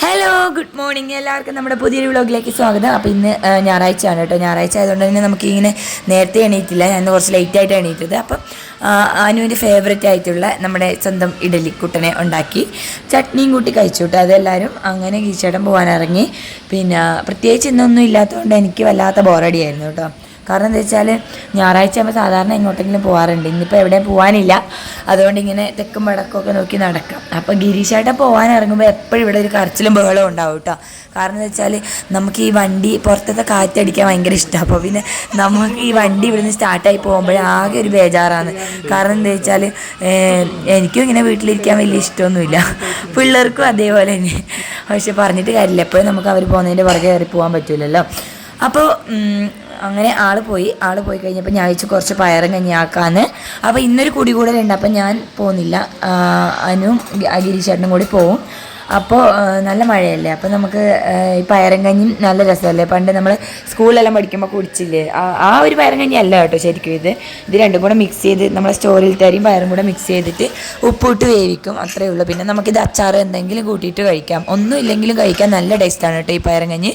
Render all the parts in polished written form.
Hello good morning എല്ലാവർക്കും നമ്മുടെ പുതിയൊരു വ്ളോഗിലേക്ക് സ്വാഗതം. അപ്പോൾ ഇന്ന് ഞായറാഴ്ചയാണ് കേട്ടോ. ഞായറാഴ്ച ആയതുകൊണ്ട് തന്നെ നമുക്കിങ്ങനെ നേരത്തെ എണീറ്റില്ല. ഞാൻ കുറച്ച് ലേറ്റായിട്ട് എണീറ്റത്. അപ്പം അനുവിൻ്റെ ഫേവറേറ്റ് ആയിട്ടുള്ള നമ്മുടെ സ്വന്തം ഇഡലി കുട്ടനെ ഉണ്ടാക്കി ചട്നിയും കൂട്ടി കഴിച്ചു കേട്ടോ. അതെല്ലാവരും അങ്ങനെ ഗീച്ചേട്ടൻ പോകാനിറങ്ങി. പിന്നെ പ്രത്യേകിച്ച് ഇന്നൊന്നും ഇല്ലാത്തതുകൊണ്ട് എനിക്ക് വല്ലാത്ത ബോറടിയായിരുന്നു കേട്ടോ. കാരണം എന്താ വെച്ചാൽ ഞായറാഴ്ച ആകുമ്പോൾ സാധാരണ എങ്ങോട്ടെങ്കിലും പോകാറുണ്ട്. ഇന്നിപ്പോൾ എവിടെയും പോകാനില്ല. അതുകൊണ്ട് ഇങ്ങനെ തെക്കും വടക്കൊക്കെ നോക്കി നടക്കാം. അപ്പോൾ ഗിരീഷേട്ടൻ പോകാനിറങ്ങുമ്പോൾ എപ്പോഴും ഇവിടെ ഒരു കരച്ചിലും ബഹളവും ഉണ്ടാവും കേട്ടോ. കാരണം എന്താ വെച്ചാൽ നമുക്ക് ഈ വണ്ടി പുറത്തത്തെ കാറ്റടിക്കാൻ ഭയങ്കര ഇഷ്ടമാണ്. അപ്പോൾ പിന്നെ നമുക്ക് ഈ വണ്ടി ഇവിടുന്ന് സ്റ്റാർട്ടായി പോകുമ്പോഴേ ആകെ ഒരു ബേജാറാണ്. കാരണം എന്താ വെച്ചാൽ എനിക്കും ഇങ്ങനെ വീട്ടിലിരിക്കാൻ വലിയ ഇഷ്ടമൊന്നുമില്ല, പിള്ളേർക്കും അതേപോലെ തന്നെ. പക്ഷെ പറഞ്ഞിട്ട് കാര്യമില്ല, എപ്പോഴും നമുക്ക് അവർ പോകുന്നതിൻ്റെ പുറകെ കയറി പോകാൻ പറ്റില്ലല്ലോ. അപ്പോൾ അങ്ങനെ ആൾ പോയി കഴിഞ്ഞപ്പോൾ ഞാൻ വെച്ച് കുറച്ച് പയറും കഞ്ഞി ആക്കാന്ന്. അപ്പോൾ ഇന്നൊരു കുടി കൂടുതലുണ്ട്. അപ്പം ഞാൻ പോകുന്നില്ല, അനുവും ഗിരീഷേട്ടനും കൂടി പോവും. അപ്പോൾ നല്ല മഴയല്ലേ, അപ്പോൾ നമുക്ക് ഈ പയറും കഞ്ഞിയും നല്ല രസമല്ലേ. പണ്ട് നമ്മൾ സ്കൂളിലെല്ലാം പഠിക്കുമ്പോൾ കുടിച്ചില്ലേ, ആ ഒരു പയറും കഞ്ഞി അല്ല കേട്ടോ ശരിക്കും. ഇത് രണ്ടും കൂടെ മിക്സ് ചെയ്ത് നമ്മളെ സ്റ്റോറിൽ തരിയും പയറും കൂടെ മിക്സ് ചെയ്തിട്ട് ഉപ്പിട്ട് വേവിക്കും, അത്രയേ ഉള്ളൂ. പിന്നെ നമുക്കിത് അച്ചാർ എന്തെങ്കിലും കൂട്ടിയിട്ട് കഴിക്കാം, ഒന്നും ഇല്ലെങ്കിലും കഴിക്കാൻ നല്ല ടേസ്റ്റാണ് കേട്ടോ ഈ പയറും കഞ്ഞി.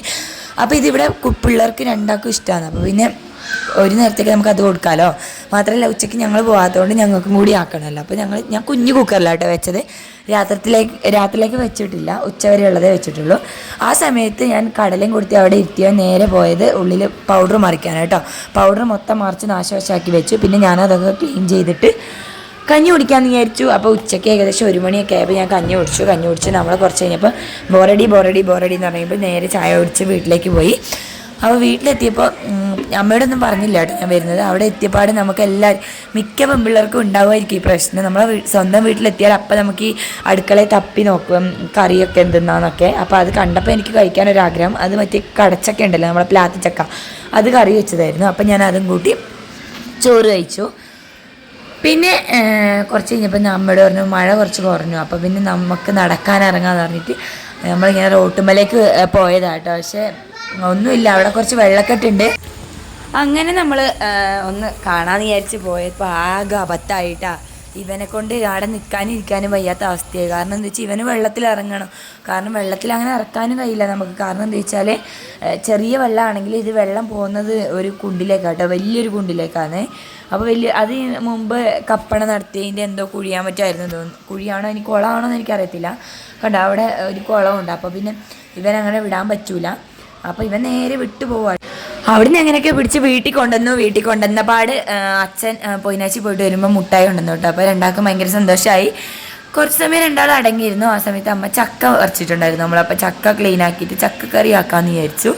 അപ്പോൾ ഇതിവിടെ പിള്ളേർക്ക് രണ്ടാൾക്കും ഇഷ്ടമാണ്. അപ്പോൾ പിന്നെ ഒരു നേരത്തേക്ക് നമുക്ക് അത് കൊടുക്കാമല്ലോ. മാത്രമല്ല ഉച്ചയ്ക്ക് ഞങ്ങൾ പോകാത്തതുകൊണ്ട് ഞങ്ങൾക്കും കൂടി ആക്കണമല്ലോ. അപ്പോൾ ഞാൻ കുഞ്ഞു കുക്കറിലാണ് കേട്ടോ വെച്ചത്. രാത്രിയിലേക്ക് വെച്ചിട്ടില്ല, ഉച്ചവരെ ഉള്ളതേ വെച്ചിട്ടുള്ളൂ. ആ സമയത്ത് ഞാൻ കടലയും കൊടുത്ത് അവിടെ ഇരുത്തിയോ നേരെ പോയത് ഉള്ളിൽ പൗഡർ മറിക്കാനാണ് കേട്ടോ. പൗഡർ മൊത്തം മറിച്ച് നാശവശാക്കി വെച്ചു. പിന്നെ ഞാനതൊക്കെ ക്ലീൻ ചെയ്തിട്ട് കഞ്ഞി കുടിക്കാമെന്ന് വിചാരിച്ചു. അപ്പോൾ ഉച്ചയ്ക്ക് ഏകദേശം 1 മണിയൊക്കെ ആയപ്പോൾ ഞാൻ കഞ്ഞി കുടിച്ചു. നമ്മൾ കുറച്ച് കഴിഞ്ഞപ്പോൾ ബോറടി എന്ന് പറയുമ്പോൾ നേരെ ചായ കുടിച്ച് വീട്ടിലേക്ക് പോയി. അപ്പോൾ വീട്ടിലെത്തിയപ്പോൾ അമ്മയോടൊന്നും പറഞ്ഞില്ല കേട്ടോ ഞാൻ വരുന്നത്. അവിടെ എത്തിയപ്പാട് നമുക്ക് മിക്ക പെൺപിള്ളേർക്കും ഉണ്ടാവുമായിരിക്കും ഈ പ്രശ്നം. നമ്മളെ സ്വന്തം വീട്ടിലെത്തിയാൽ അപ്പം നമുക്ക് ഈ അടുക്കളയിൽ തപ്പി നോക്കും കറിയൊക്കെ എന്തെന്നാന്നൊക്കെ. അപ്പോൾ അത് കണ്ടപ്പോൾ എനിക്ക് കഴിക്കാനൊരാഗ്രഹം. അത് മറ്റേ കടച്ചക്ക ഉണ്ടല്ലോ, നമ്മളെ പ്ലാത്തിച്ചക്ക, അത് കറി വെച്ചതായിരുന്നു. അപ്പം ഞാൻ അതും കൂട്ടി ചോറ് കഴിച്ചു. പിന്നെ കുറച്ച് കഴിഞ്ഞപ്പോൾ അമ്മയോട് പറഞ്ഞു മഴ കുറച്ച് കുറഞ്ഞു. അപ്പോൾ പിന്നെ നമുക്ക് നടക്കാനിറങ്ങാമെന്ന് പറഞ്ഞിട്ട് നമ്മളിങ്ങനെ റോട്ടുമ്മലേക്ക് പോയതാട്ടോ. പക്ഷേ ഒന്നുമില്ല, അവിടെ കുറച്ച് വെള്ളക്കെട്ടുണ്ട്. അങ്ങനെ നമ്മൾ ഒന്ന് കാണാമെന്ന് വിചാരിച്ച് പോയപ്പോൾ ആകെ അബദ്ധമായിട്ടാണ്. ഇവനെ കൊണ്ട് അവിടെ നിൽക്കാനും ഇരിക്കാനും വയ്യാത്ത അവസ്ഥയായി. കാരണം എന്താ വെച്ചാൽ ഇവന് വെള്ളത്തിൽ ഇറങ്ങണം. കാരണം വെള്ളത്തിൽ അങ്ങനെ ഇറക്കാനും കഴിയില്ല നമുക്ക്. കാരണം എന്താ വെച്ചാൽ ചെറിയ വെള്ളമാണെങ്കിൽ ഇത് വെള്ളം പോകുന്നത് ഒരു കുണ്ടിലേക്കാട്ടോ, വലിയൊരു കുണ്ടിലേക്കാണ്. അപ്പോൾ അത് മുമ്പ് കപ്പണ നടത്തിയതിൻ്റെ എന്തോ കുഴിയാൻ പറ്റുമായിരുന്നു തോന്നുന്നു. കുഴിയാണോ ഇനി കുളമാണോ എന്ന് എനിക്കറിയത്തില്ല. കണ്ടോ അവിടെ ഒരു കുളമുണ്ട്. അപ്പോൾ പിന്നെ ഇവനങ്ങനെ വിടാൻ പറ്റൂല. അപ്പോൾ ഇവൻ നേരെ വിട്ടു പോവാണ്. അവിടെ നിന്ന് അങ്ങനെയൊക്കെ പിടിച്ച് വീട്ടിൽ കൊണ്ടുവന്ന പാട് അച്ഛൻ പൊയിനാച്ചി പോയിട്ട് വരുമ്പോൾ മുട്ടായി കൊണ്ടുവന്നു കേട്ടോ. അപ്പോൾ രണ്ടാൾക്കും ഭയങ്കര സന്തോഷമായി. കുറച്ച് സമയം രണ്ടാളും അടങ്ങിയിരുന്നു. ആ സമയത്ത് അമ്മ ചക്ക പറിച്ചിട്ടുണ്ടായിരുന്നു. നമ്മളപ്പോൾ ചക്ക ക്ലീൻ ആക്കിയിട്ട് ചക്കക്കറി ആക്കാമെന്ന് വിചാരിച്ചു.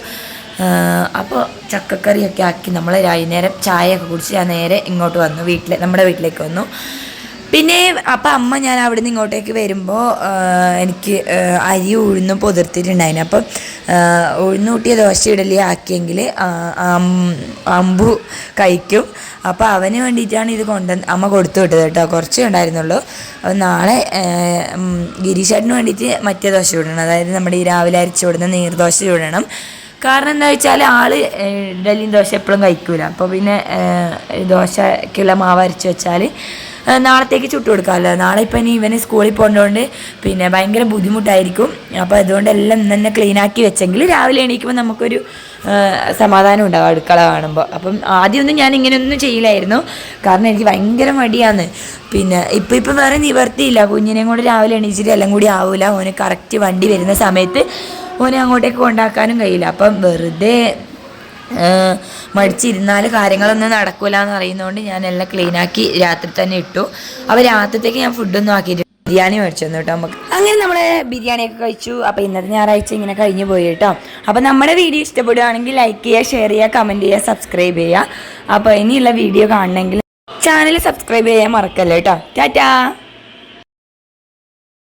അപ്പോൾ ചക്കക്കറിയൊക്കെ ആക്കി നമ്മൾ വൈകുന്നേരം ചായയൊക്കെ കുടിച്ച് ഞാൻ നേരെ ഇങ്ങോട്ട് വന്നു, നമ്മുടെ വീട്ടിലേക്ക് വന്നു. പിന്നെ അപ്പം അമ്മ ഞാൻ അവിടെ നിന്ന് ഇങ്ങോട്ടേക്ക് വരുമ്പോൾ എനിക്ക് അരി ഉഴുന്നും പൊതിർത്തിട്ടുണ്ടായിരുന്നു. അപ്പം ഉഴുന്ന് കൂട്ടിയ ദോശ ഇഡലി ആക്കിയെങ്കിൽ അമ്പു കഴിക്കും. അപ്പോൾ അവന് വേണ്ടിയിട്ടാണ് ഇത് അമ്മ കൊടുത്തു വിട്ടത് കേട്ടോ. കുറച്ചേ ഉണ്ടായിരുന്നുള്ളൂ. അപ്പോൾ നാളെ ഗിരീഷേട്ടന് വേണ്ടിയിട്ട് മറ്റേ ദോശ ചൂടണം, അതായത് നമ്മുടെ ഈ രാവിലെ അരച്ച് വിടുന്ന നീർദോശ ചൂടണം. കാരണം എന്താ വെച്ചാൽ ആൾ ഇഡലിയും ദോശ എപ്പോഴും കഴിക്കൂല. അപ്പോൾ പിന്നെ ദോശക്കുള്ള മാവ് അരച്ച് വെച്ചാൽ നാളത്തേക്ക് ചുട്ടു കൊടുക്കാമല്ലോ. നാളെ ഇപ്പം ഇവന് സ്കൂളിൽ പോകേണ്ടതുകൊണ്ട് പിന്നെ ഭയങ്കര ബുദ്ധിമുട്ടായിരിക്കും. അപ്പോൾ അതുകൊണ്ട് എല്ലാം തന്നെ ക്ലീനാക്കി വെച്ചെങ്കിൽ രാവിലെ എണീക്കുമ്പോൾ നമുക്കൊരു സമാധാനം ഉണ്ടാവും അടുക്കള കാണുമ്പോൾ. അപ്പം ആദ്യമൊന്നും ഞാൻ ഇങ്ങനെയൊന്നും ചെയ്യില്ലായിരുന്നു, കാരണം എനിക്ക് ഭയങ്കര മടിയാണ്. പിന്നെ ഇപ്പം വേറെ നിവർത്തിയില്ല. കുഞ്ഞിനെയും കൂടെ രാവിലെ എണീച്ചിട്ട് എല്ലാം കൂടി ആവില്ല. ഓന് കറക്റ്റ് വണ്ടി വരുന്ന സമയത്ത് ഓനെ അങ്ങോട്ടേക്ക് കൊണ്ടാക്കാനും കഴിയില്ല. അപ്പം വെറുതെ മടിച്ചിരുന്നാൽ കാര്യങ്ങളൊന്നും നടക്കില്ല എന്ന് അറിയുന്നതുകൊണ്ട് ഞാൻ എല്ലാം ക്ലീനാക്കി രാത്രി തന്നെ ഇട്ടു. അപ്പോൾ രാത്രിത്തേക്ക് ഞാൻ ഫുഡൊന്നും ആക്കിയിട്ട് ബിരിയാണി മേടിച്ചു തന്നു കേട്ടോ നമുക്ക്. അങ്ങനെ നമ്മൾ ബിരിയാണിയൊക്കെ കഴിച്ചു. അപ്പോൾ ഇന്നത്തെ ഞായറാഴ്ച ഇങ്ങനെ കഴിഞ്ഞു പോയി കേട്ടോ. അപ്പോൾ നമ്മുടെ വീഡിയോ ഇഷ്ടപ്പെടുകയാണെങ്കിൽ ലൈക്ക് ചെയ്യുക, ഷെയർ ചെയ്യുക, കമൻറ്റ് ചെയ്യുക, സബ്സ്ക്രൈബ് ചെയ്യുക. അപ്പോൾ ഇനിയുള്ള വീഡിയോ കാണണമെങ്കിൽ ചാനൽ സബ്സ്ക്രൈബ് ചെയ്യാൻ മറക്കല്ലേ കേട്ടോ. ടാറ്റാ.